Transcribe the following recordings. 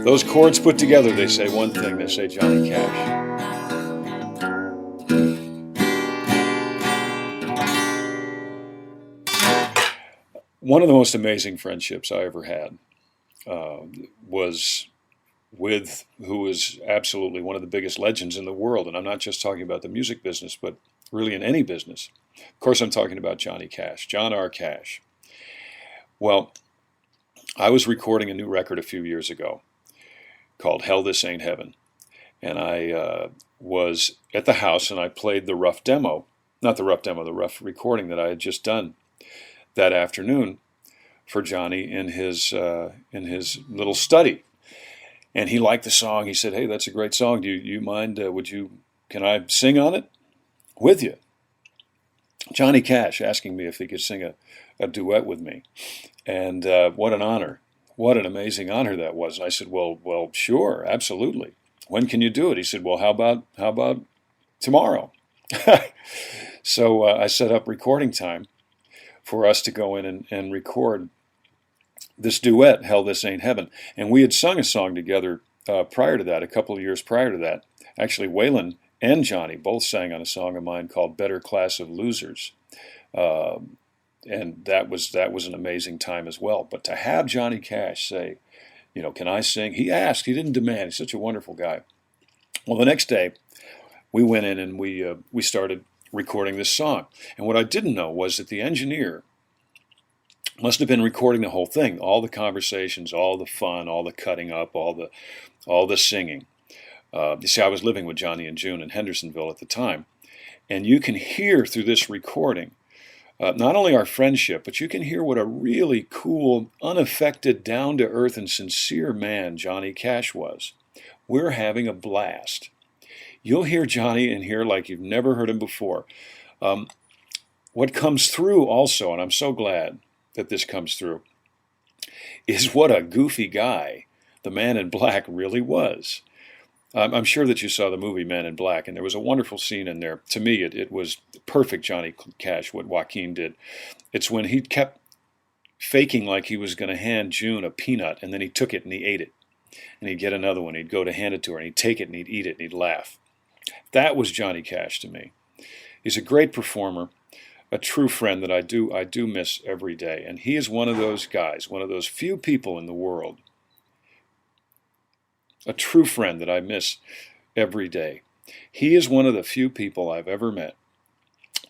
Those chords put together, they say one thing. They say Johnny Cash. One of the most amazing friendships I ever had was with who is absolutely one of the biggest legends in the world. And I'm not just talking about the music business, but really in any business. Of course, I'm talking about Johnny Cash, John R. Cash. Well, I was recording a new record a few years ago called Hell, This Ain't Heaven. And I was at the house and I played the rough demo, not the rough demo, the rough recording that I had just done that afternoon for Johnny in his little study. And he liked the song. He said, "Hey, that's a great song. Do you mind? Can I sing on it with you?" Johnny Cash asking me if he could sing a duet with me. And what an honor. What an amazing honor that was. And I said, well, sure, absolutely. When can you do it? He said, well, how about tomorrow? So I set up recording time for us to go in and record this duet, Hell, This Ain't Heaven. And we had sung a song together prior to that, a couple of years prior to that. Actually, Waylon and Johnny both sang on a song of mine called Better Class of Losers. And that was an amazing time as well. But to have Johnny Cash say, can I sing? He asked, he didn't demand. He's such a wonderful guy. Well, the next day, we went in and we started recording this song. And what I didn't know was that the engineer must have been recording the whole thing, all the conversations, all the fun, all the cutting up, all the singing. You see, I was living with Johnny and June in Hendersonville at the time, and you can hear through this recording not only our friendship, but you can hear what a really cool, unaffected, down-to-earth, and sincere man Johnny Cash was. We're having a blast. You'll hear Johnny in here like you've never heard him before. What comes through also, and I'm so glad that this comes through, is what a goofy guy the Man in Black really was. I'm sure that you saw the movie Man in Black, and there was a wonderful scene in there. To me, it was perfect Johnny Cash, what Joaquin did. It's when he kept faking like he was going to hand June a peanut, and then he took it and he ate it. And he'd get another one. He'd go to hand it to her, and he'd take it and he'd eat it, and he'd laugh. That was Johnny Cash to me. He's a great performer, a true friend that I do miss every day. And he is one of those guys, one of those few people in the world, a true friend that I miss every day. He is one of the few people I've ever met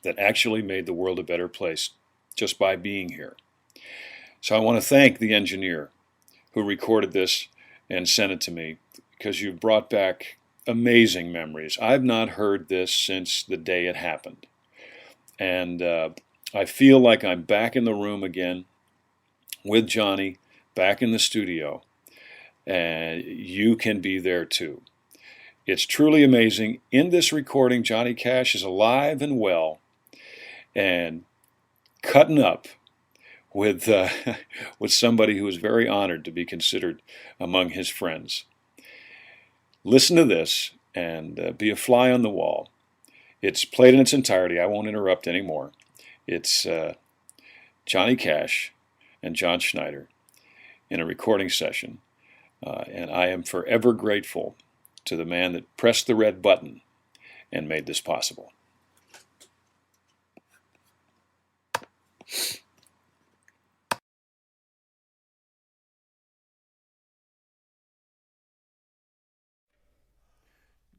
that actually made the world a better place just by being here. So I want to thank the engineer who recorded this and sent it to me, because you've brought back amazing memories. I've not heard this since the day it happened. And I feel like I'm back in the room again with Johnny, back in the studio. And you can be there too. It's truly amazing. In this recording, Johnny Cash is alive and well and cutting up with with somebody who is very honored to be considered among his friends. Listen to this and be a fly on the wall. It's played in its entirety. I won't interrupt anymore. It's Johnny Cash and John Schneider in a recording session. And I am forever grateful to the man that pressed the red button and made this possible.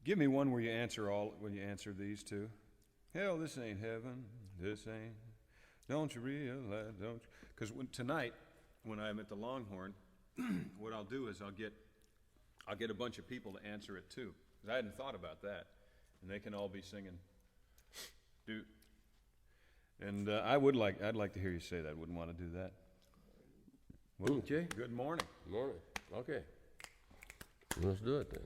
Give me one where you answer these two. Hell, this ain't heaven. This ain't. Don't you realize? Don't you? Because tonight, when I'm at the Longhorn, what I'll do is I'll get a bunch of people to answer it too, because I hadn't thought about that, and they can all be singing. And I'd like to hear you say that. Wouldn't want to do that. Well, Okay. Good morning. Morning. Okay. Let's do it then.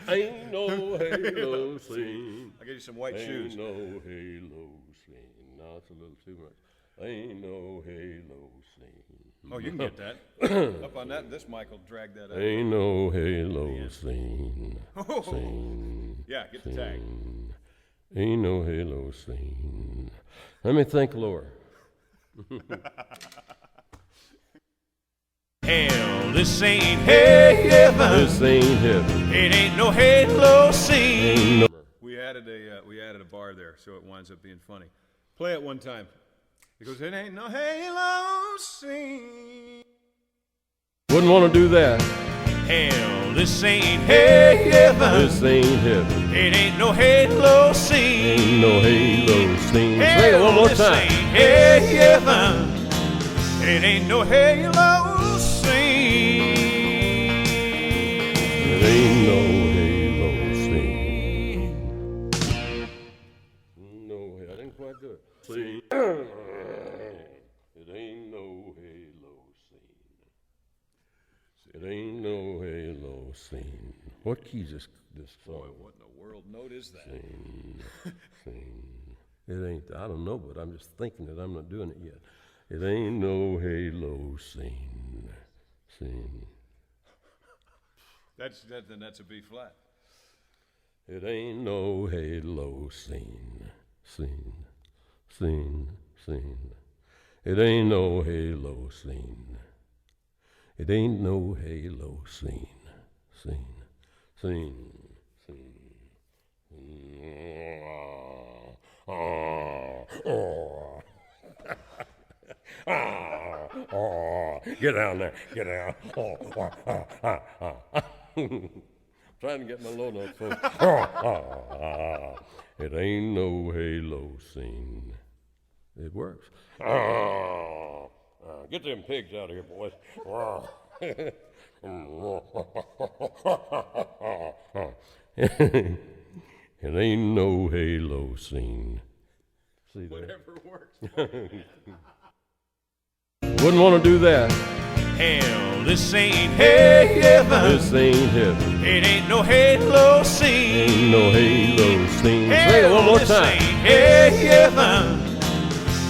Ain't no halo scene. I'll get you some white shoes. Ain't no halo scene. No, it's a little too much. Ain't no halo scene. Oh, you can get that. Up on that, this mic will drag that up. Ain't no halo scene. Oh. Scene. Yeah, get the tag. Ain't no halo scene. Let me think lower. Hell, this ain't heaven. This ain't heaven. It ain't no halo scene. Ain't no. We added a bar there, so it winds up being funny. Play it one time. It goes, it ain't no halo scene. Wouldn't want to do that. Hell, this ain't heaven. This ain't heaven. It ain't no halo scene. Ain't no halo scene. Say it Hell, one more this time. ain't heaven. It ain't no halo scene. It ain't no halo scene. No, I didn't quite do it. Scene. It ain't no halo scene. It ain't no halo scene. What key is this song? Boy, what in the world note is that? Scene. It ain't, I don't know, but I'm just thinking that I'm not doing it yet. It ain't no halo scene. Scene. That's a B flat. It ain't no halo scene. Scene. Scene. Scene. It ain't no halo scene. It ain't no halo scene. Scene. Scene. Scene. Get down there. Get down. Trying to get my low notes, folks. It ain't no halo scene. It works. Get them pigs out of here, boys. It ain't no halo scene. See that? Whatever works. Wouldn't want to do that. Hell, this ain't heaven. This ain't heaven. It ain't no halo scene. Ain't no halo scene. Say it one more This time. ain't heaven.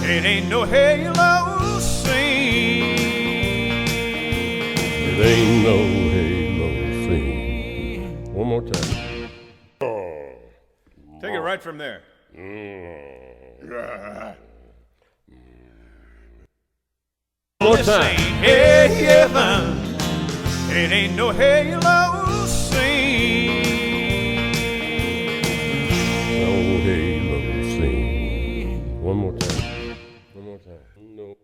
It ain't no halo scene. It ain't no halo scene. One more time. Take it right from there. One more This time. ain't heaven. It ain't no halo scene. No halo scene. One more time. One more time. No.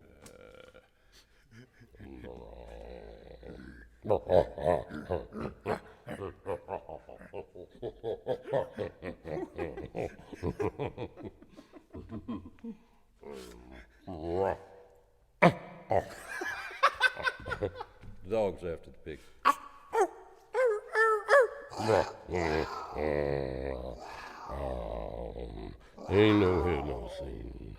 Dogs after the pig. Ain't no halo scene.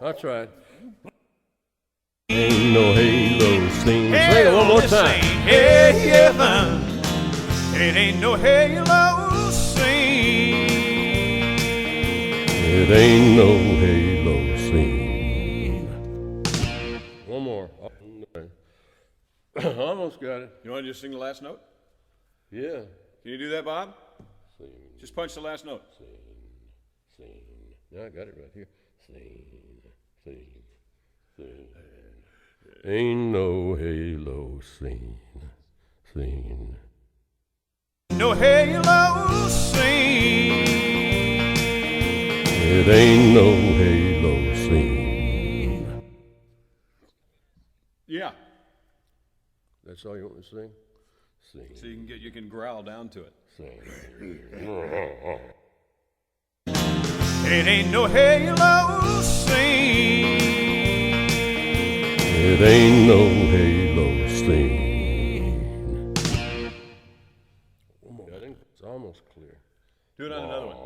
I tried. Ain't no halo scene. Say it one more This time. ain't heaven. It ain't no halo scene. It ain't no halo scene. One more. Almost got it. You want to just sing the last note? Yeah. Can you do that, Bob? Scene, Just punch the last note. scene. Yeah, I got it right here. Scene. Ain't no halo scene. No halo scene. It ain't no halo scene. Yeah. That's all you want to sing? Sing. So you can growl down to it. Sing. It ain't no halo scene. It ain't no halo scene. I think it's almost clear. Do it on another one.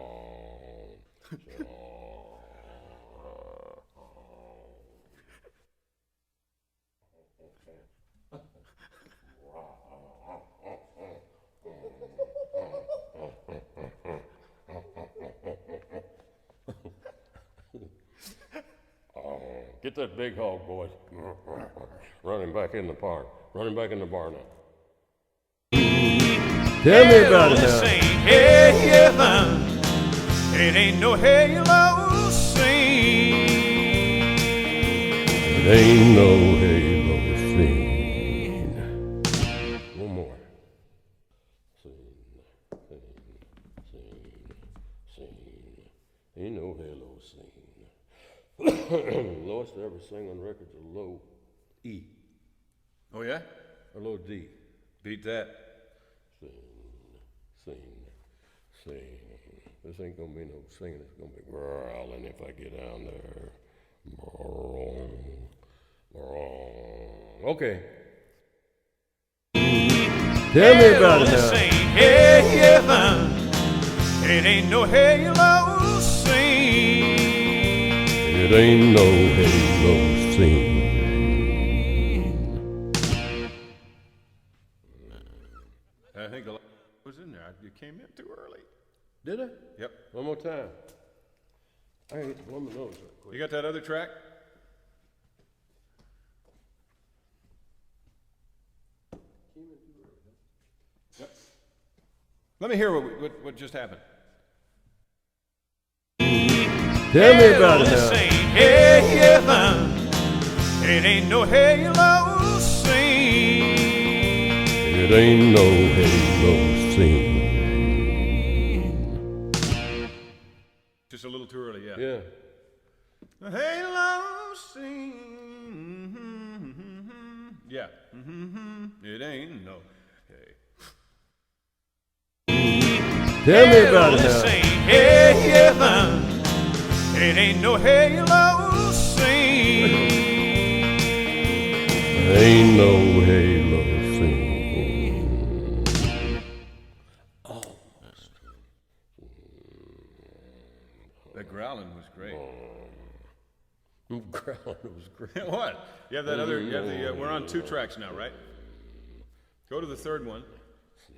Get that big hog, boys. Running back in the barn. Running back in the barn now. Tell me about it This now. ain't heaven. It ain't no halo scene. It ain't no halo scene. One more. Scene. Ain't no halo scene. Lowest to ever sing on records a low E. Oh, yeah? Or low D. Beat that. Sing. This ain't gonna be no singing, it's gonna be growling if I get down there. Okay. Tell me about it now. Heaven. It ain't no halo scene. It ain't no halo scene. I think the was in there. You came in too early. Did I? Yep. One more time. I ain't blow my nose real quick. You got that other track? Yep. Let me hear what just happened. Tell me about it now. Heaven. It ain't no halo scene. It ain't no halo scene. Just a little too early, yeah. Yeah. The halo scene. Yeah. It ain't no. Tell me about it now. Heaven. It ain't no halo scene. Ain't no halo scene. Almost. That growling was great. Growling was great. What? You have that other. You have the. We're on 2 tracks now, right? Go to the third one,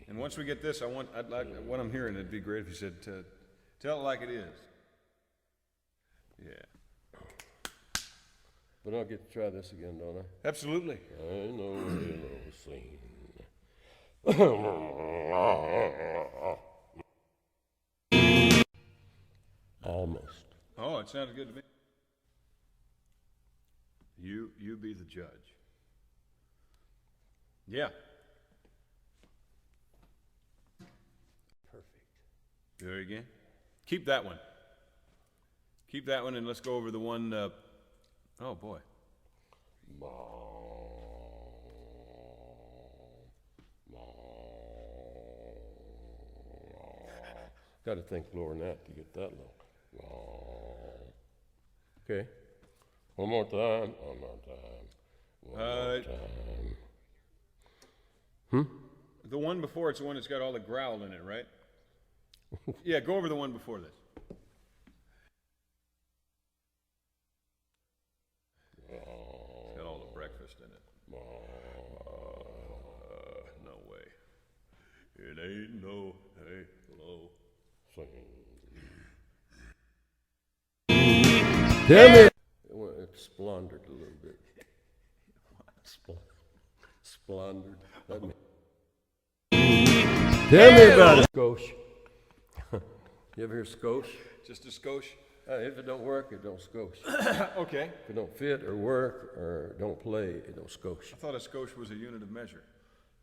and once we get this, I'd like what I'm hearing. It'd be great if you said, "Tell it like it is." Yeah. But I'll get to try this again, don't I? Absolutely. I know halo scene. Almost. Oh, it sounded good to me. You be the judge. Yeah. Perfect. There again. Keep that one. Keep that one, and let's go over the one. Oh boy. Got to think lower than that to get that low. Okay. One more time. One more time. The one before it's the one that's got all the growl in it, right? Yeah, go over the one before this. It's got all the breakfast in it. No way. It ain't no halo. Tell me. It splundered a little bit. Splundered. Tell me about it. Skosh. You ever hear skosh? Just a skosh? If it don't work, it don't skosh. Okay. If it don't fit or work or don't play, it don't skosh. I thought a skosh was a unit of measure.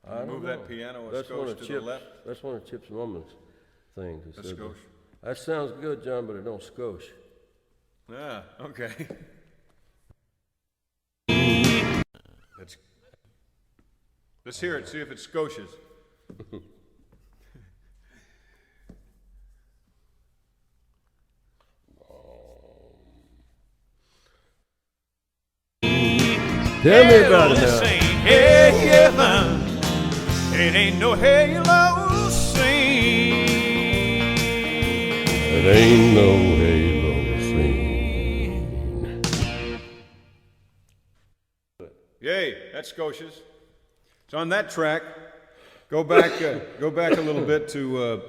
I don't Move know. that piano a That's one skosh of to Chip's, the left. That's one of Chip's woman's things. A skosh. That sounds good, John, but it don't skosh. Ah, okay. Let's hear it, see if it skoshes. Tell me about it now. Heaven. It ain't no halo scene. It ain't no halo scene. Yay, that's Scotia's. So on that track, go back a little bit to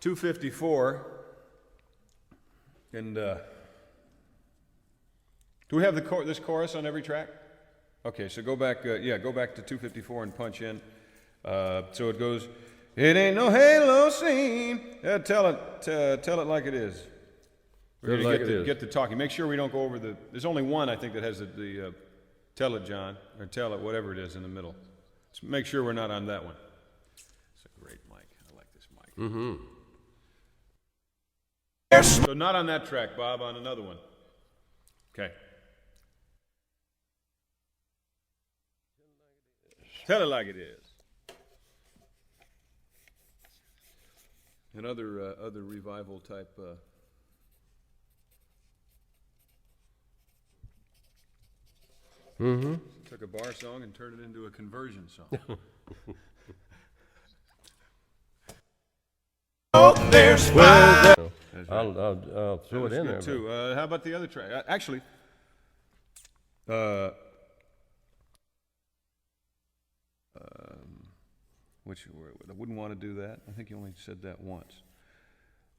254, and do we have this chorus on every track? Okay, so go back to 254 and punch in. So it goes, It ain't no halo scene. Tell it like it is. We're Tell it going like to it is. get the talking. Make sure we don't go over the. There's only one I think that has the tell it, John, or tell it, whatever it is in the middle. Let's make sure we're not on that one. It's a great mic. I like this mic. Mm-hmm. So not on that track, Bob. On another one. Okay. Tell it like it is. And other revival type. Took a bar song and turned it into a conversion song. Oh, there's fire. I'll throw it in there. Too. How about the other track? Actually, which I wouldn't want to do that. I think you only said that once.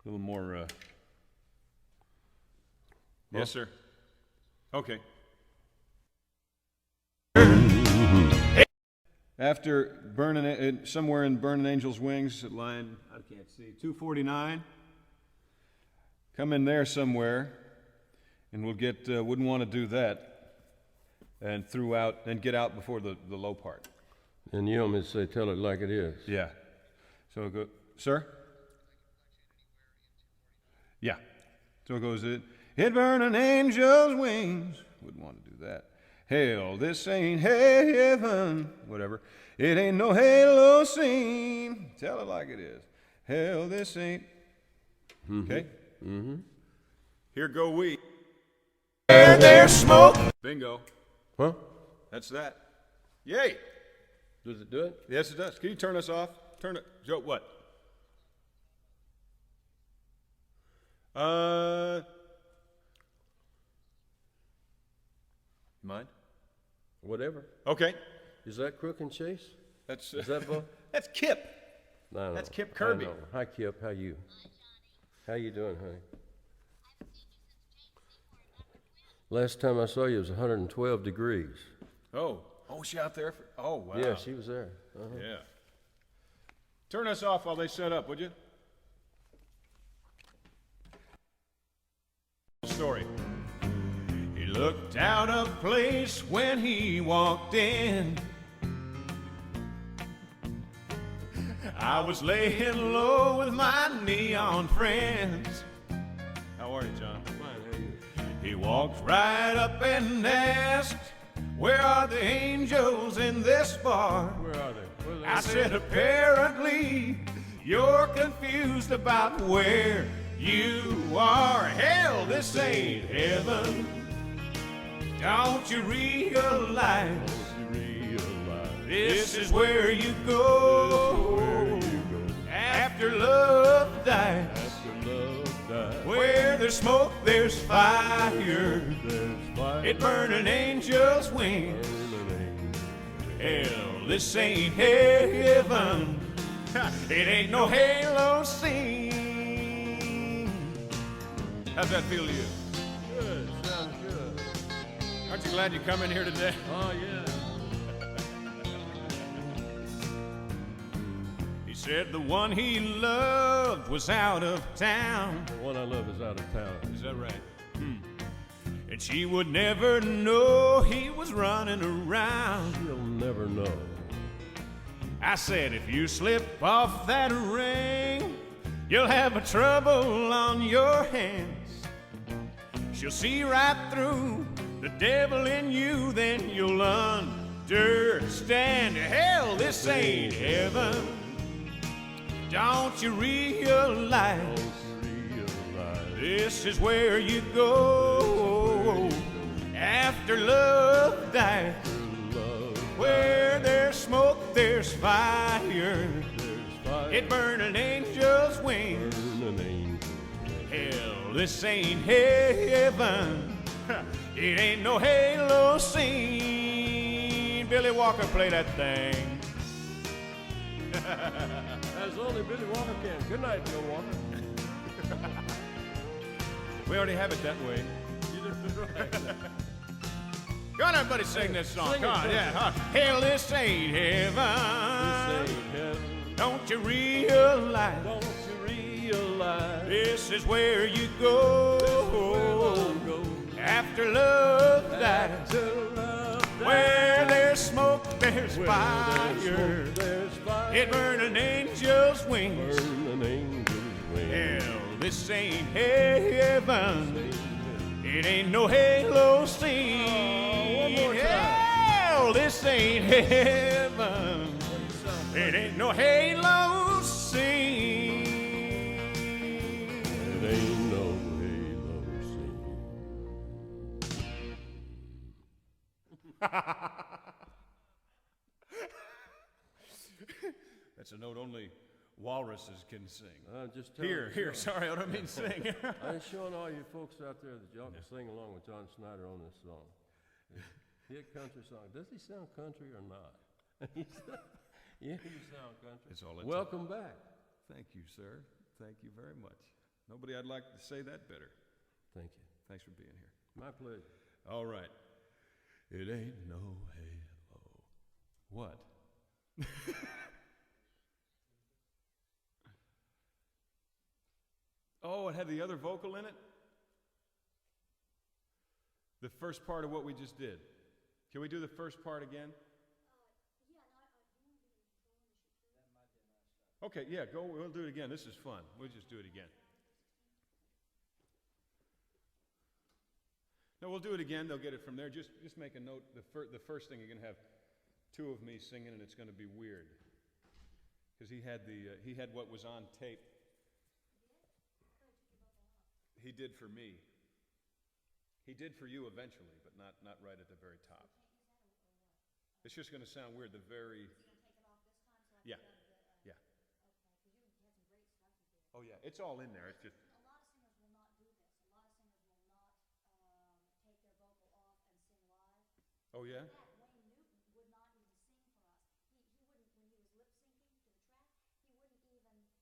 A little more. Yes, sir. Okay. After burning somewhere in Burning Angel's Wings at line, I can't see, 249. Come in there somewhere, and we'll get. Wouldn't want to do that, and get out before the low part. And you want me to say, tell it like it is. Yeah. So go, sir. Yeah. So it goes it burning angel's wings. Wouldn't want to do that. Hell, this ain't heaven. Whatever. It ain't no halo scene. Tell it like it is. Hell, this ain't. Okay. Mm-hmm. Here go we. Where there's smoke. Bingo. Huh? That's that. Yay. Does it do it? Yes, it does. Can you turn us off? Turn it. Joe, what? Mind? Whatever. Okay. Is that Crook and Chase? That's Is that Bo? that's Kip. No, That's Kip Kirby. I know. Hi, Kip. How you? How you doing, honey? Last time I saw you it was 112 degrees. Oh, she out there? Oh, wow. Yeah, she was there. Uh-huh. Yeah. Turn us off while they set up, would you? Story. He looked out of place when he walked in. I was laying low with my neon friends. How are you, John? Fine, how are you? He walked right up and asked, "Where are the angels in this bar?" Where are they? Where are they? I said, "Apparently you're confused about where you are. Hell, this ain't heaven. Don't you realize this is where you go after love dies? Where there's smoke, there's fire. It burning angels' wings. Hell, this ain't heaven. It ain't no halo scene." How's that feel to you? Good, sounds good. Aren't you glad you come in here today? Oh, yeah. He said the one he loved was out of town. The one I love is out of town. Is that right? And she would never know he was running around. You'll never know. I said, if you slip off that ring, you'll have a trouble on your hands. She'll see right through the devil in you, then you'll understand. Hell, this ain't heaven. Don't you realize this is where you go after love dies? Where there's smoke, there's fire. It burning angels' wings. Hell, this ain't heaven. It ain't no halo scene. Billy Walker, play that thing. As only Billy Walker can. Good night, Bill Walker. We already have it that way. Go on, everybody, sing this song. Sing it, Come on, sing yeah. it. Huh? Hell, this ain't heaven. This ain't heaven. Don't you realize? Don't you realize? This is where you go after love dies. Where there's smoke, there's fire. It burn an angel's wings. Hell, this ain't heaven. It ain't no halo scene. Hell, this ain't heaven. It ain't no halo scene. It ain't no halo scene. That's a note only walruses can sing. Just Here, sorry, I don't mean sing. I'm showing all you folks out there that y'all can sing along with John Schneider on this song. Hit country song. Does he sound country or not? Yeah, you sound country. It's all it Welcome back. Thank you, sir. Thank you very much. Nobody I'd like to say that better. Thank you. Thanks for being here. My pleasure. All right. It ain't no halo. What? Oh, it had the other vocal in it? The first part of what we just did. Can we do the first part again? Okay, yeah, go. We'll do it again. This is fun. We'll just do it again. No, we'll do it again. They'll get it from there. Just make a note. The first thing, you're going to have two of me singing, and it's going to be weird. Because he had what was on tape. He did for me. He did for you eventually, but not right at the very top. It's just going to sound weird. Yeah. Yeah. Oh, yeah. It's all in there. It's just. A lot of singers will not do this. A lot of singers will not take their vocal off and sing live. Oh, yeah? Wayne Newton would not even sing for us. He wouldn't, when he was lip syncing to the track, he wouldn't even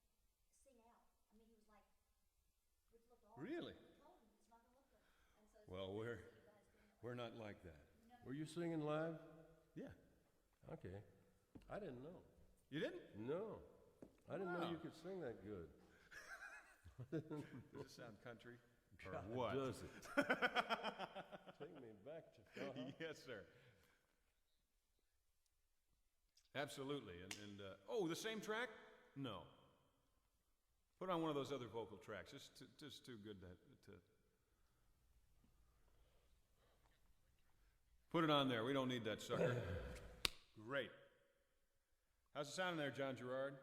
sing out. I mean, he was like, which looked awful. Really? We told him it's not going to look good. And so Well, we're not like that. Were you singing live? Yeah. Okay. I didn't know. You didn't? No. I didn't know Wow. you could sing that good. Does it sound country? Or what? Does it? Take me back to Yes, sir. Absolutely. And oh, the same track? No. Put on one of those other vocal tracks. Just too good to put it on there. We don't need that sucker. Great. How's it sounding there, John Gerard?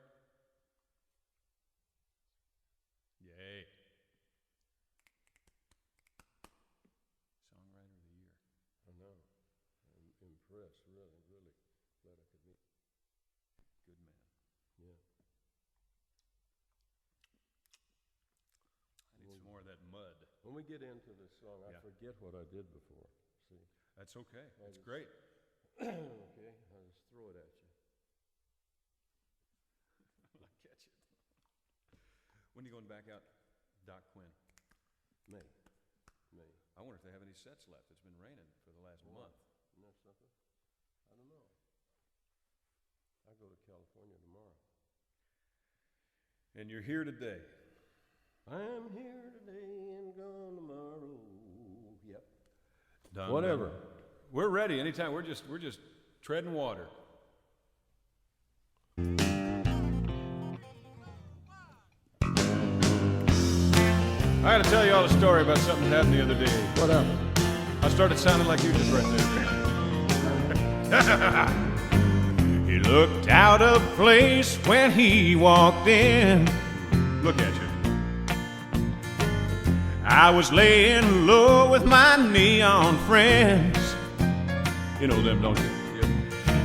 Yay. Songwriter of the Year. I know. I'm impressed, really, really. Glad I could meet. Good man. Yeah. I need some more of that mud. When we get into this song, I Yeah. forget what I did before. See? That's okay. That's great. Okay, I'll just throw it at you. I'll catch it. When are you going back out, Doc Quinn? May. I wonder if they have any sets left. It's been raining for the last month. Isn't that something? I don't know. I go to California tomorrow. And you're here today. I'm here today and gone tomorrow. Yep. Done. Whatever. We're ready anytime. We're just treading water. I got to tell you all a story about something that happened the other day. What happened? I started sounding like you just right there. He looked out of place when he walked in. Look at you. I was laying low with my neon friends. You know them, don't you?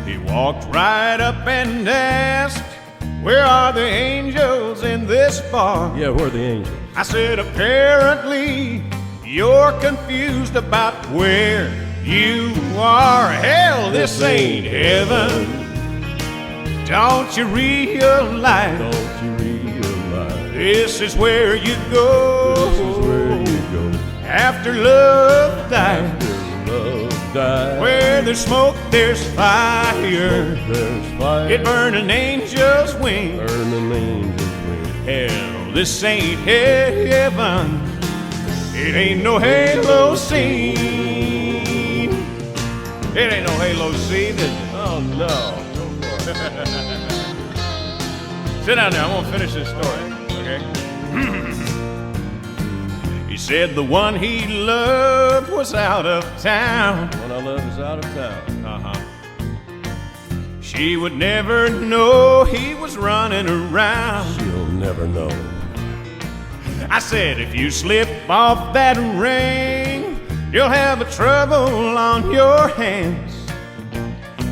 He walked right up and asked, "Where are the angels in this bar?" Yeah, where are the angels? I said, "Apparently you're confused about where you are. Hell, this ain't heaven. Don't you realize? Don't you realize? This is where you go. This is where you go. After love dies. After love dies. Where the there's smoke, there's fire. There's fire. It burn an angel's wings. Burn an angel's wings. Hell, this ain't heaven. It ain't no halo scene. It ain't no halo scene, is it? Oh no. Sit down there, I'm gonna finish this story, okay? He said the one he loved was out of town. The one I love is out of town. Uh-huh. She would never know he was running around. She'll never know. I said, if you slip off that ring, you'll have a trouble on your hands.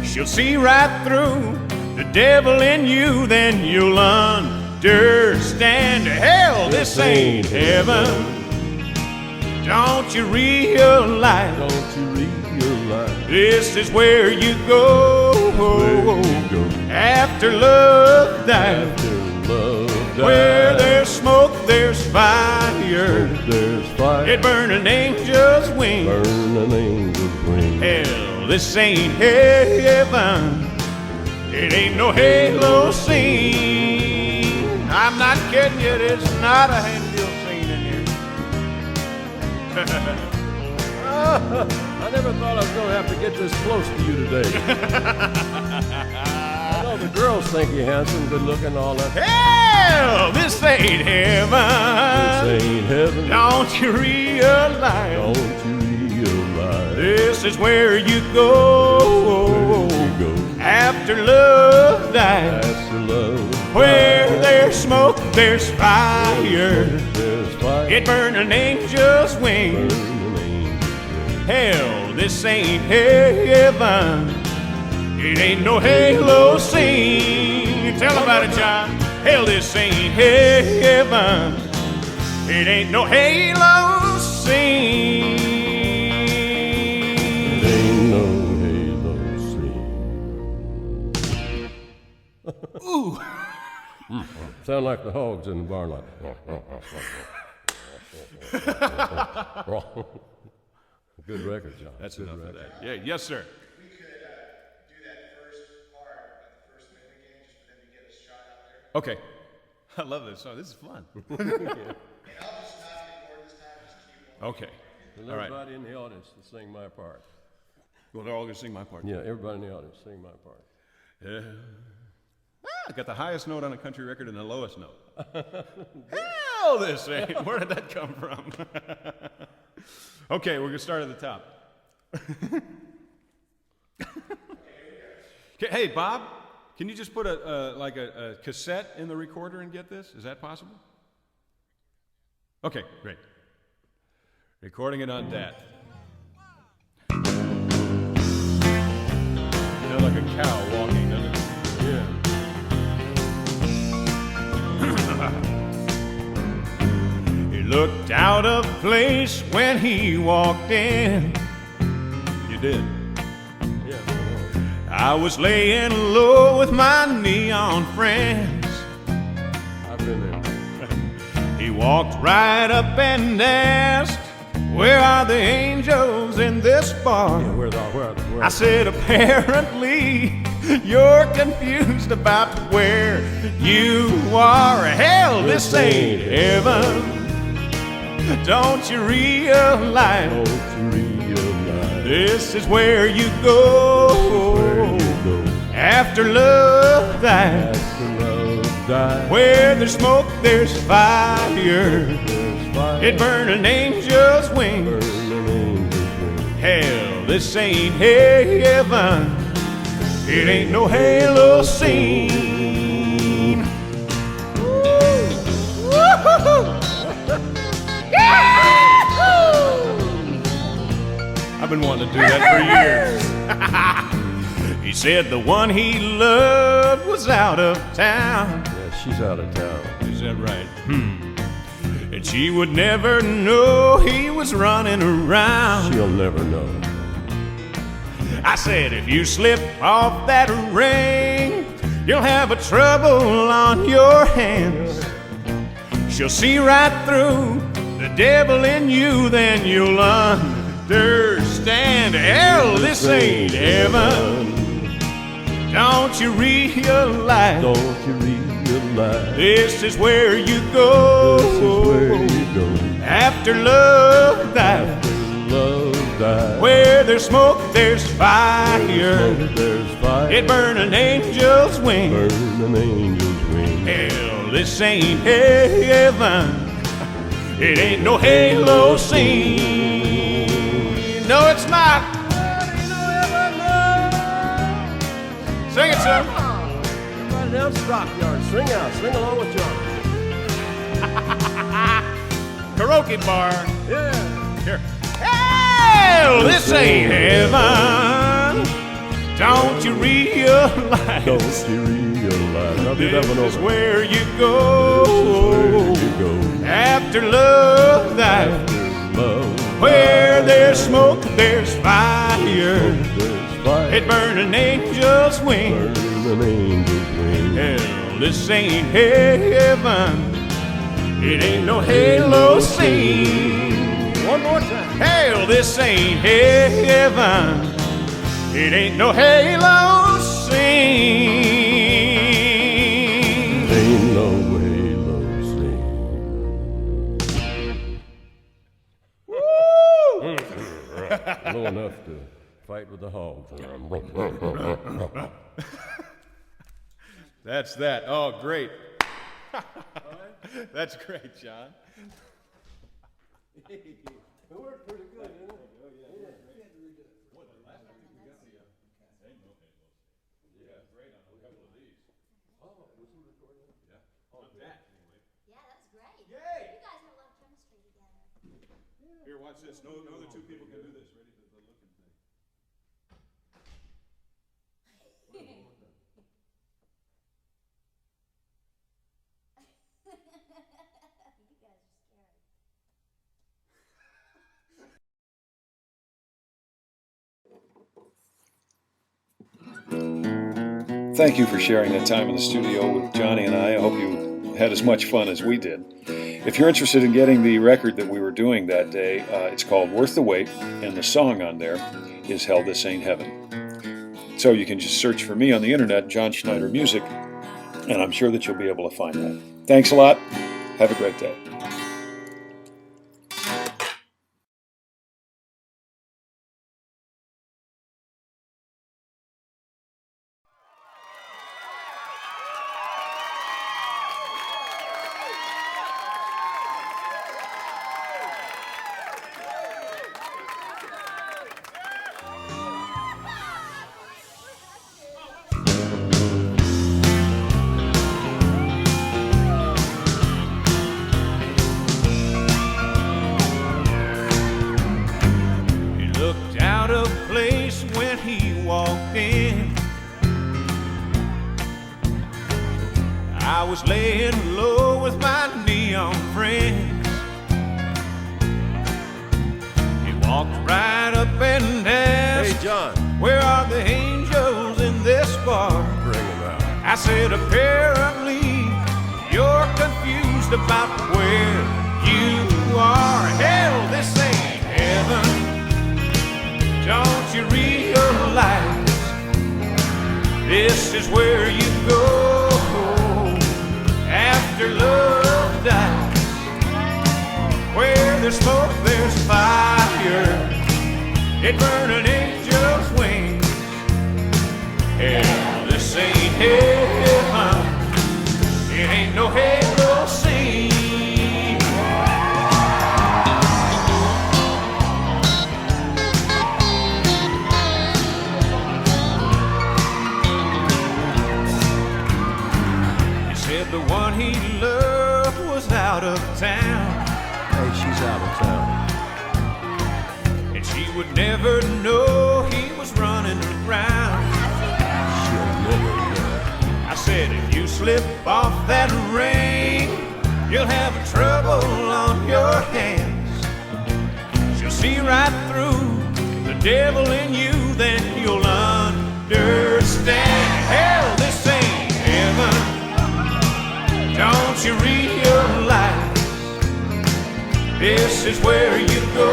She'll see right through the devil in you, then you'll understand. Hell, this ain't heaven. Don't you realize? Don't you realize? This is where you go, Where you go after love dies. after love dies. Where there's smoke, there's fire. There's fire. It burn an angel's wings. Burn an angel's wings. Hell, this ain't heaven. It ain't no halo scene. I'm not kidding you, it's not a halo scene in here. I never thought I was going to have to get this close to you today. I know the girls think you're handsome, good looking, all that. Hell, this ain't heaven. This ain't heaven. Don't you realize? Don't you realize? This is where you go, Where you go after love dies. after love. Where there's smoke, there's fire. There's fire. It burn an angel's wings. Burn an angel's wings. Hell, this ain't heaven. It ain't no halo scene. Tell about it, John. Hell, this ain't heaven. It ain't no halo scene. Ain't no halo scene. Ooh. Sound like the hogs in the barn like. Good record, John. That's good enough record. of that. Yeah, yes, sir. We could do that first part at the first midway game just for them to get a shot out there. Okay. I love this song. This is fun. And I'll just not record this time, just keep on. Okay. And All right. everybody in the audience to sing my part. Well, they're all going to sing my part. Yeah, everybody in the audience sing my part. Yeah. I got the highest note on a country record and the lowest note. Hell, this ain't. Where did that come from? Okay, we're going to start at the top. Okay, hey, Bob, can you just put a cassette in the recorder and get this? Is that possible? Okay, great. Recording it on DAT. You know, like a cow walking, doesn't it? Yeah. He looked out of place when he walked in. You did. Yeah. I was laying low with my neon friends. I've been there. He walked right up and asked, "Where are the angels in this bar?" Yeah, where I said, "Apparently you're confused about where you are." Hell, this ain't heaven. Don't you realize? Don't you realize? This is where you go, Where you go after love dies. after love dies. Where there's smoke, there's fire. There's fire. It burn an angel's wings. Burn an angel's wings. Hell, this ain't heaven. It ain't no halo scene. Woo-hoo-hoo. I've been wanting to do that for years. He said the one he loved was out of town. Yeah, she's out of town. Is that right? And she would never know he was running around. She'll never know. I said, if you slip off that ring, you'll have a trouble on your hands. She'll see right through the devil in you, then you'll understand. understand. Hell, this ain't heaven. Don't you realize? Don't you realize? This is where you go. This is where you go. After love dies. After love dies. Where there's smoke, there's fire. Smoke, there's fire. It burn an angel's wing. Burn an angel's wing. Hell, this ain't heaven. It ain't no halo scene. No, it's not. Sing it, son. Everybody down Stockyard, sing out, sing along with John. Karaoke bar. Yeah. Here. Hell, this ain't heaven. Don't you realize? Don't you realize? I'll do that one This is over. where you go. This is where you go. After love dies. After love Where dies. there's smoke, there's fire. There's fire. It burn an angel's wing. Burn an angel's wing. Hell, this ain't heaven. It ain't no halo scene. One more time. Hell, this ain't heaven. It ain't no halo scene. Ain't no halo scene. Low enough to fight with the hogs. That's that. Oh, great. That's great, John. It worked pretty good, didn't it? Yeah, that's great. Yay! You guys have a lot of chemistry together. Here, watch this. No other two people can do this. Ready for the looking thing. You guys are scary. Thank you for sharing that time in the studio with Johnny and I. I hope you had as much fun as we did. If you're interested in getting the record that we were doing that day, it's called Worth the Wait, and the song on there is Hell, This Ain't Heaven. So you can just search for me on the internet, John Schneider Music, and I'm sure that you'll be able to find that. Thanks a lot. Have a great day. He looked out of place when he walked in. I was laying low with my neon friends. He walked right up and asked, Hey, John, where are the angels in this bar? bring him out. I said, apparently you're confused about where you are. Hell, this ain't heaven. Don't you realize this is where you go after love dies? Where there's smoke, there's fire. It burn an angel's wings. Hell, this ain't heaven. It ain't no halo scene. He said the one he loved was out of town, Hey, she's out of town. and she would never know he was running around. She'll never know. I said, if you slip off that ring, you'll have trouble on your hands. She'll see right through the devil in you, then you'll understand. Hell, this ain't heaven. Don't you realize this is where you go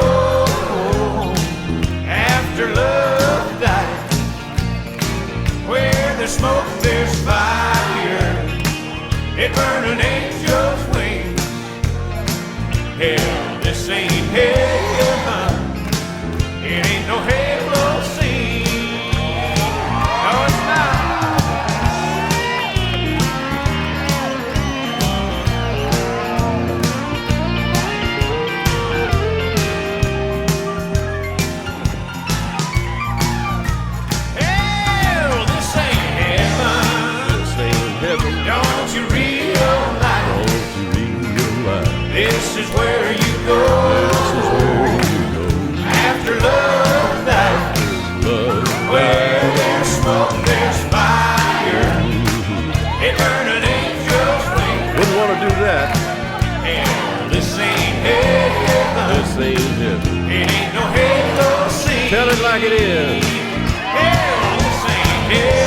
there's smoke, there's fire. It burn an angel's wings. Hell, this ain't heaven. It ain't no halo scene. No, it's not. Hell, this ain't heaven. This ain't heaven. Don't you realize? Don't you realize? This is where you go. This is where you go. After love night. Love. Where there's smoke, there's fire. It burn an angel's wing. Wouldn't want to do that. Hell, this ain't heaven. This ain't heaven. It ain't no halo scene. Tell it like it is. Hell, this ain't heaven.